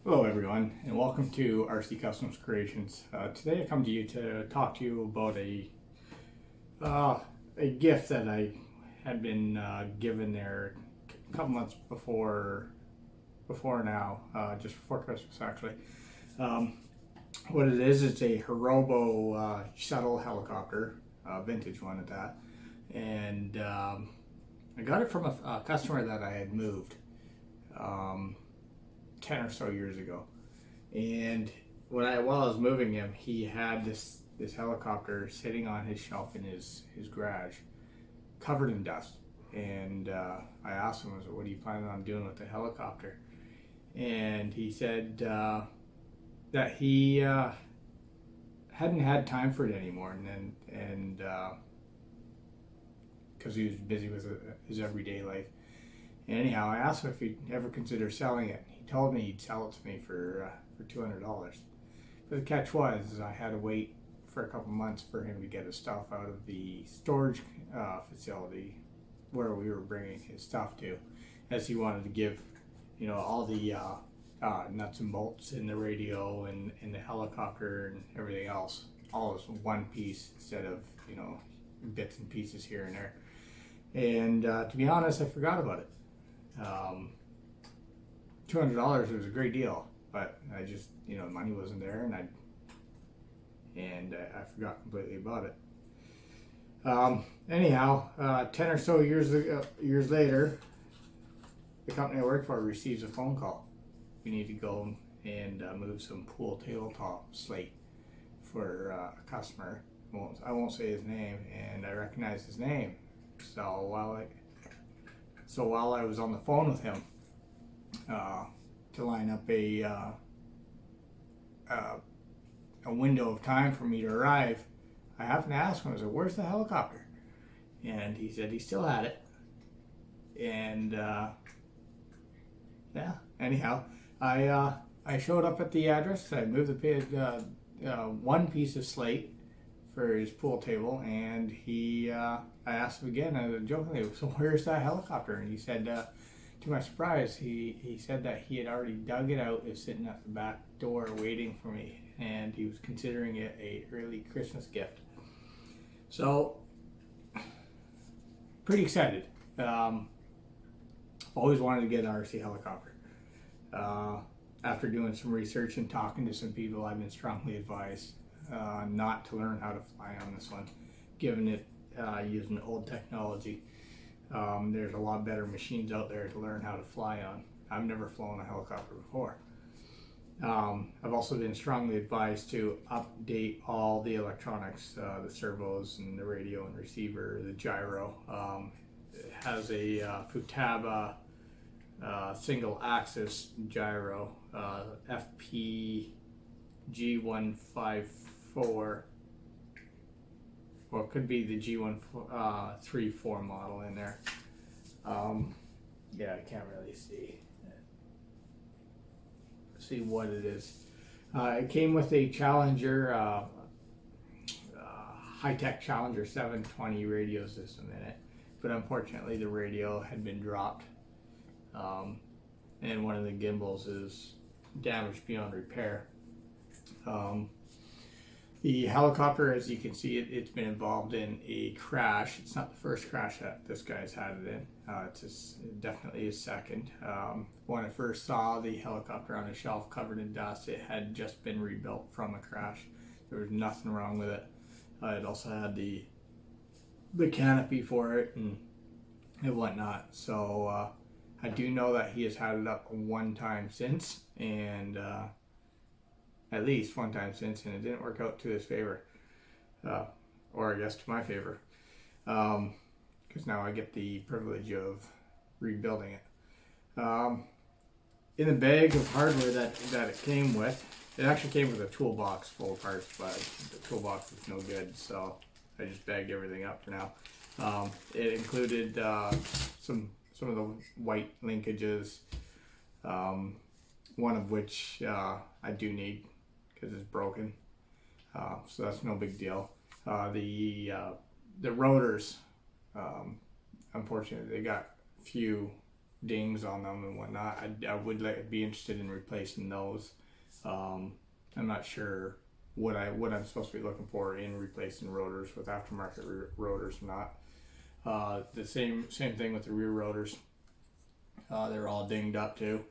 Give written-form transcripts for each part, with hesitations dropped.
Hello everyone, and welcome to RC Customs Creations. Today I come to you to talk to you about a gift that I had been given there a couple months before now, just before Christmas actually. What it is, it's a Hirobo Shuttle helicopter, vintage one at that, and I got it from a customer that I had moved. 10 or so years ago, and while I was moving him, he had this helicopter sitting on his shelf in his garage, covered in dust. And I asked him, "What are you planning on doing with the helicopter?" And he said that he hadn't had time for it anymore, and because he was busy with his everyday life. Anyhow, I asked him if he'd ever consider selling it. He told me he'd sell it to me for $200. But the catch was, I had to wait for a couple months for him to get his stuff out of the storage facility where we were bringing his stuff to, as he wanted to give, all the nuts and bolts in the radio and in the helicopter and everything else, all as one piece instead of, bits and pieces here and there. And to be honest, I forgot about it. $200 was a great deal, but I just, money wasn't there, and I forgot completely about it. Anyhow, 10 or so years later, the company I work for receives a phone call. We need to go and move some pool tabletop slate for a customer. I won't say his name, and I recognize his name. So while I was on the phone with him to line up a window of time for me to arrive, I happened to ask him, I said, "Where's the helicopter?" And he said he still had it. And anyhow, I showed up at the address. I moved one piece of slate for his pool table, and I asked him again, jokingly, "So where's that helicopter?" And he said, to my surprise, he said that he had already dug it out, is sitting at the back door waiting for me, and he was considering it a early Christmas gift. So, pretty excited. Always wanted to get an RC helicopter. After doing some research and talking to some people, I've been strongly advised not to learn how to fly on this one, given it using old technology. There's a lot better machines out there to learn how to fly on. I've never flown a helicopter before. I've also been strongly advised to update all the electronics, the servos and the radio and receiver, the gyro. It has a Futaba single axis gyro, FPG154. Or it could be the G134 model in there. Yeah, I can't really see what it is. It came with a Challenger, high-tech Challenger 720 radio system in it, but unfortunately the radio had been dropped, and one of the gimbals is damaged beyond repair. The helicopter, as you can see, it's been involved in a crash. It's not the first crash that this guy's had it in. It's definitely his second. When I first saw the helicopter on a shelf covered in dust, it had just been rebuilt from a crash. There was nothing wrong with it. It also had the canopy for it and whatnot. So I do know that he has had it up one time since, and at least one time since, and it didn't work out to his favor, or I guess to my favor, because now I get the privilege of rebuilding it. In the bag of hardware that it came with, it actually came with a toolbox full of parts, but the toolbox was no good, so I just bagged everything up for now. It included some of the white linkages, one of which I do need because it's broken, so that's no big deal. The rotors, unfortunately, they got a few dings on them and whatnot. I would be interested in replacing those. I'm not sure what I'm supposed to be looking for in replacing rotors with aftermarket rotors or not. The same thing with the rear rotors. They're all dinged up too.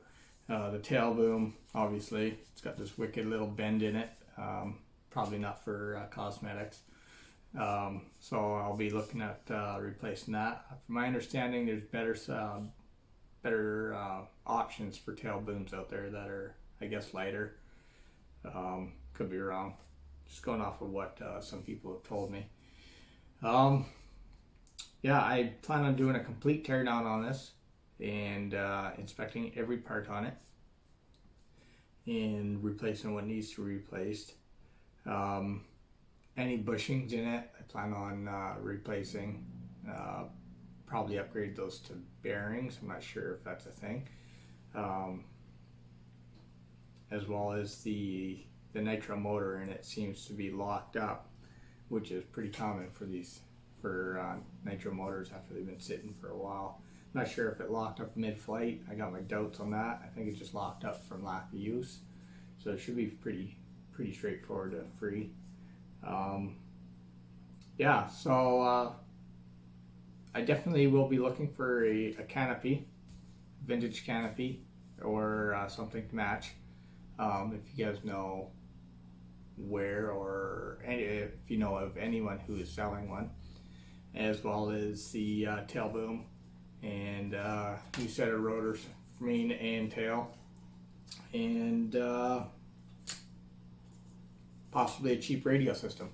The tail boom, obviously, it's got this wicked little bend in it. Probably not for cosmetics. So I'll be looking at replacing that. From my understanding, there's better options for tail booms out there that are, I guess, lighter. Could be wrong. Just going off of what some people have told me. Yeah, I plan on doing a complete teardown on this and inspecting every part on it and replacing what needs to be replaced. Any bushings in it, I plan on replacing. Probably upgrade those to bearings. I'm not sure if that's a thing. As well as the Nitro motor in it seems to be locked up, which is pretty common for Nitro motors after they've been sitting for a while. I'm not sure if it locked up mid-flight. I got my doubts on that. I think it just locked up from lack of use. So it should be pretty straightforward to free. Yeah, so I definitely will be looking for a canopy, vintage canopy, or something to match. If you guys know where, or if you know of anyone who is selling one, as well as the tail boom and new set of rotors, main and tail, and possibly a cheap radio system.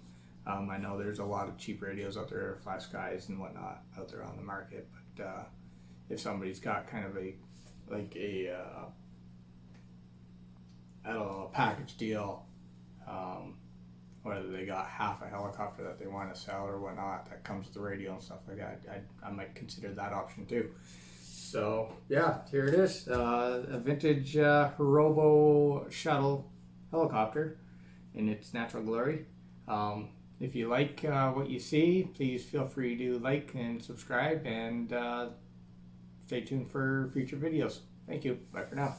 I know there's a lot of cheap radios out there, Flat Skies and whatnot out there on the market, but if somebody's got kind of a I don't know, a package deal, whether they got half a helicopter that they want to sell or whatnot that comes with the radio and stuff like that, I might consider that option too. So yeah, here it is, a vintage Hirobo Shuttle helicopter in its natural glory. If you like what you see, please feel free to like and subscribe, and stay tuned for future videos. Thank you. Bye for now.